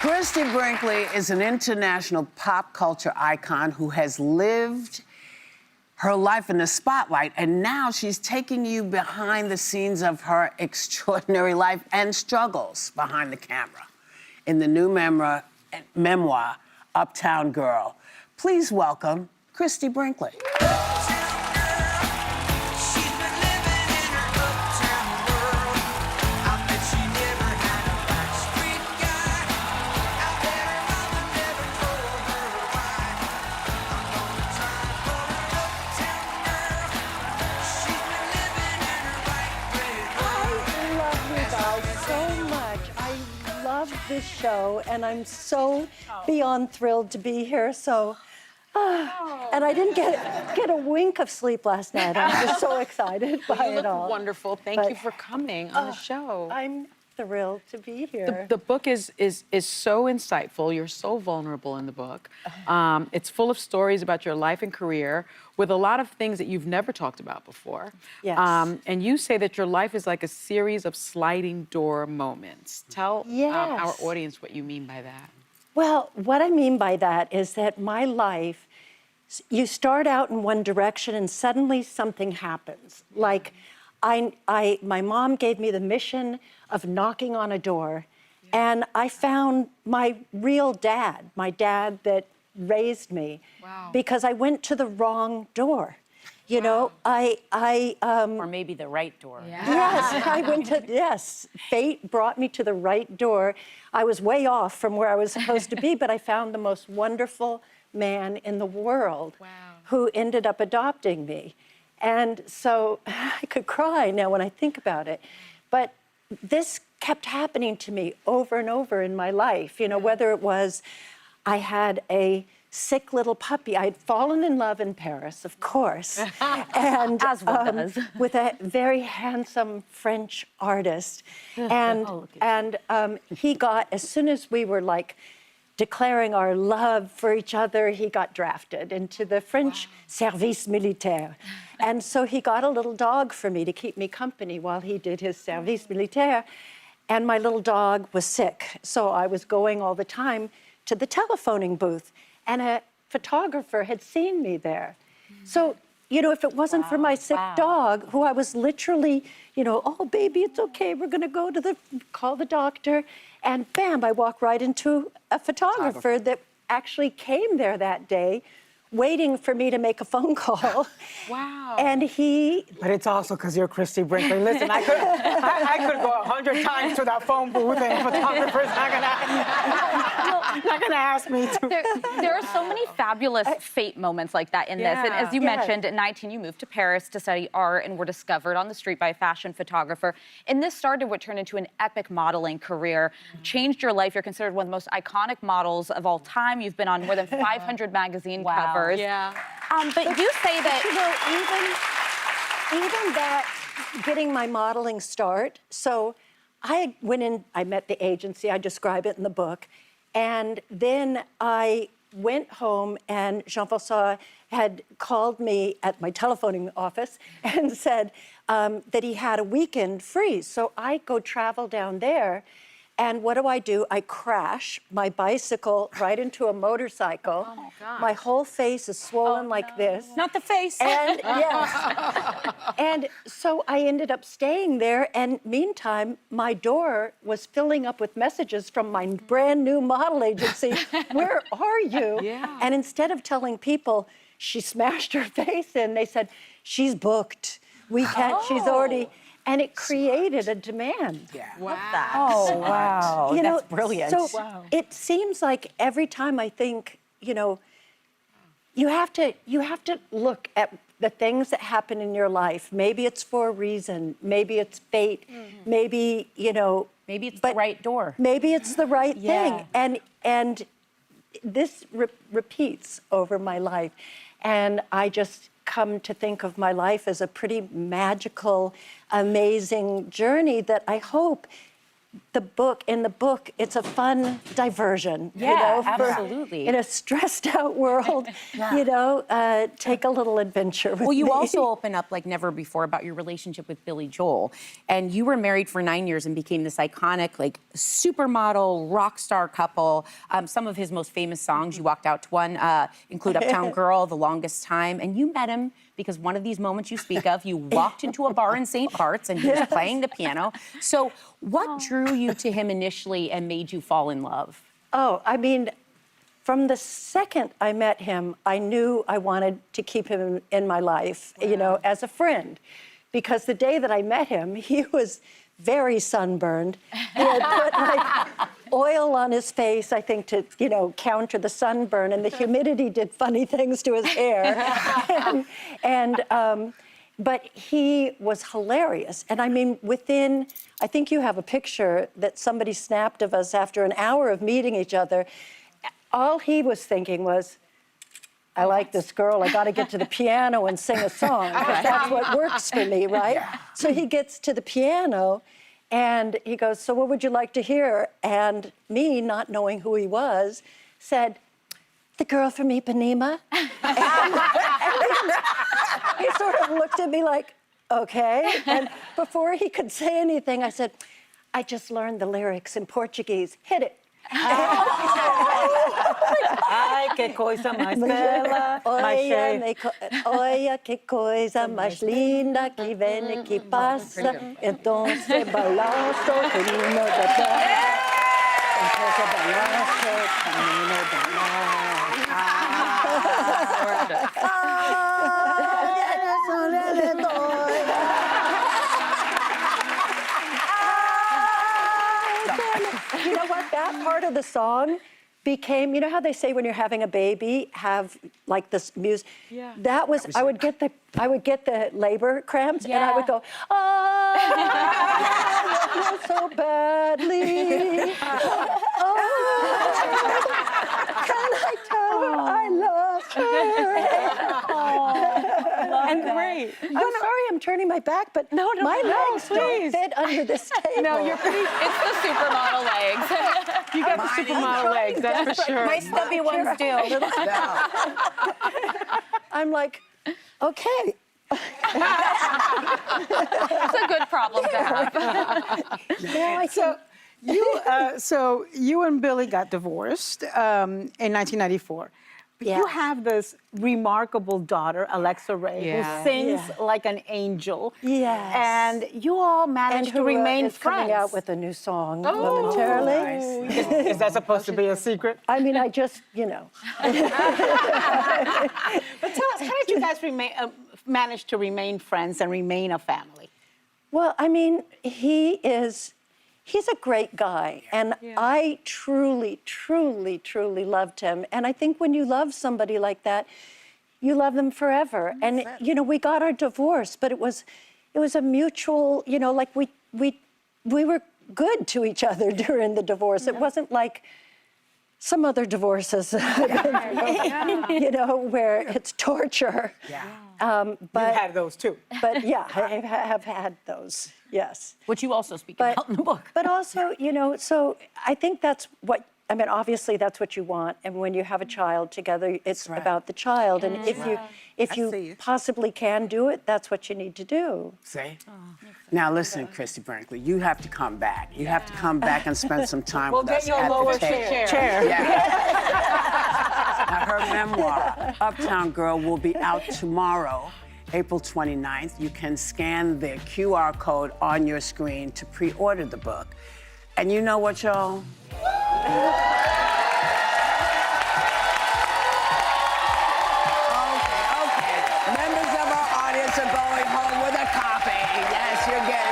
Christie Brinkley is an international pop culture icon who has lived her life in the spotlight, and now she's taking you behind the scenes of her extraordinary life and struggles behind the camera in the new memoir, Uptown Girl. Please welcome Christie Brinkley. This show, and I'm so beyond thrilled to be here. So, and I didn't get a wink of sleep last night. I'm just so excited by it all. Wonderful. Thank you for coming on the show. I'm thrilled to be here. The book is so insightful. You're so vulnerable in the book. It's full of stories about your life and career with a lot of things that you've never talked about before. Yes. And you say that your life is like a series of sliding door moments. Tell our audience what you mean by that. Well, what I mean by that is that my life, you start out in one direction and suddenly something happens. Like, my mom gave me the mission of knocking on a door, and I found my real dad, my dad that raised me, because I went to the wrong door. You know, or maybe the right door. Yes, I went to, fate brought me to the right door. I was way off from where I was supposed to be, but I found the most wonderful man in the world who ended up adopting me. And so I could cry now when I think about it. But this kept happening to me over and over in my life. You know, whether it was I had a sick little puppy. I had fallen in love in Paris, of course. And as one does. With a very handsome French artist. And, he got, as soon as we were like declaring our love for each other, he got drafted into the French service militaire. And so he got a little dog for me to keep me company while he did his service militaire. And my little dog was sick. So I was going all the time to the telephoning booth. And a photographer had seen me there. So, you know, if it wasn't for my sick dog, who I was literally, you know, oh, baby, it's okay. We're going to go to call the doctor. And bam, I walk right into a photographer that actually came there that day, waiting for me to make a phone call. Wow. And he... But it's also because you're Christie Brinkley. Listen, I could go 100 times to that phone booth and the photographer's not gonna ask me to. There are so many fabulous fate moments like that in this. And as you mentioned, at 19, you moved to Paris to study art and were discovered on the street by a fashion photographer. And this started what turned into an epic modeling career, changed your life. You're considered one of the most iconic models of all time. You've been on more than 500 magazine covers. Yeah. But you say that... You know, even that, getting my modeling start, so I went in, I met the agency, I describe it in the book, and then I went home and Jean-François had called me at my telephoning office and said that he had a weekend free. So I go travel down there, and what do? I crash my bicycle right into a motorcycle. Oh my God. My whole face is swollen like this. Not the face. And yes. And so I ended up staying there, and meantime, my door was filling up with messages from my brand new model agency. Where are you? Yeah. And instead of telling people she smashed her face in, they said, she's booked. We can't, she's already... And it created a demand. Wow. Love that. Oh, wow. You know, That's brilliant. So it seems like every time I think, you know, you have to look at the things that happen in your life. Maybe it's for a reason. Maybe it's fate. Maybe, you know. Maybe it's the right door. Maybe it's the right thing. And this repeats over my life. And I just come to think of my life as a pretty magical, amazing journey that I hope in the book, it's a fun diversion. Yeah, for- absolutely. in a stressed out world, take a little adventure with Well, you me. also open up like never before about your relationship with Billy Joel. And you were married for 9 years and became this iconic, like, supermodel, rock star couple. Some of his most famous songs, you walked out to one, include Uptown Girl, The Longest Time. And you met him because one of these moments you speak of, you walked into a bar in St. Bart's and he was playing the piano. So what drew you to him initially and made you fall in love? Oh, I mean, from the second I met him, I knew I wanted to keep him in my life, as a friend. Because the day that I met him, he was very sunburned. He had put like oil on his face, I think, to, counter the sunburn, and the humidity did funny things to his hair. But he was hilarious. And I mean, I think you have a picture that somebody snapped of us after an hour of meeting each other. All he was thinking was, I like this girl, I gotta get to the piano and sing a song, because that's what works for me, right? Yeah. So he gets to the piano and he goes, so what would you like to hear? And me, not knowing who he was, said, the girl from Ipanema. And he sort of looked at me like, okay. And before he could say anything, I said, I just learned the lyrics in Portuguese. Hit it. Ai, que coisa mais bela, mais cheia. Olha que coisa mais linda que vem e que passa. Então se balança o menino da dança. Então se balança o menino da You know what? That part of the song became, you know how they say when you're having a baby, have like this music? Yeah. That was, I would get the labor cramps and I would go, oh, I love you so badly. Oh, can I tell her I love her? And great. I'm sorry I'm turning my back, but my legs don't fit under this table. No, you're pretty. It's the supermodel legs. You got the supermodel legs, that's for sure. My stubby ones do. I'm like, okay. It's a good problem to have. Now I can. So you and Billy got divorced in 1994. But you Yes. have this remarkable daughter, Alexa Ray, Yeah. who sings Yeah. like an angel. Yes. And you all managed to who remain is friends. coming out with a new song momentarily. Is that supposed to be a secret? I mean, I just, But tell us, how did you guys manage to remain friends and remain a family? Well, I mean, he's a great guy. And I truly, truly, truly loved him. And I think when you love somebody like that, you love them forever. And, we got our divorce, but it was a mutual, like we were good to each other during the divorce. It wasn't like some other divorces, where it's torture. Yeah. But You've had those too. But yeah, I have had those, yes. Which you also speak about in the book. But also, so I think that's what, obviously that's what you want. And when you have a child together, it's about the child. And if you possibly can do it, that's what you need to do. See? Now listen, Christie Brinkley, you have to come back. You have to come back and spend some time with us at the table. Now, her memoir, Uptown Girl, will be out tomorrow, April 29th. You can scan the QR code on your screen to pre-order the book. And you know what, y'all? Okay. Members of our audience are going home with a copy. Yes, you're getting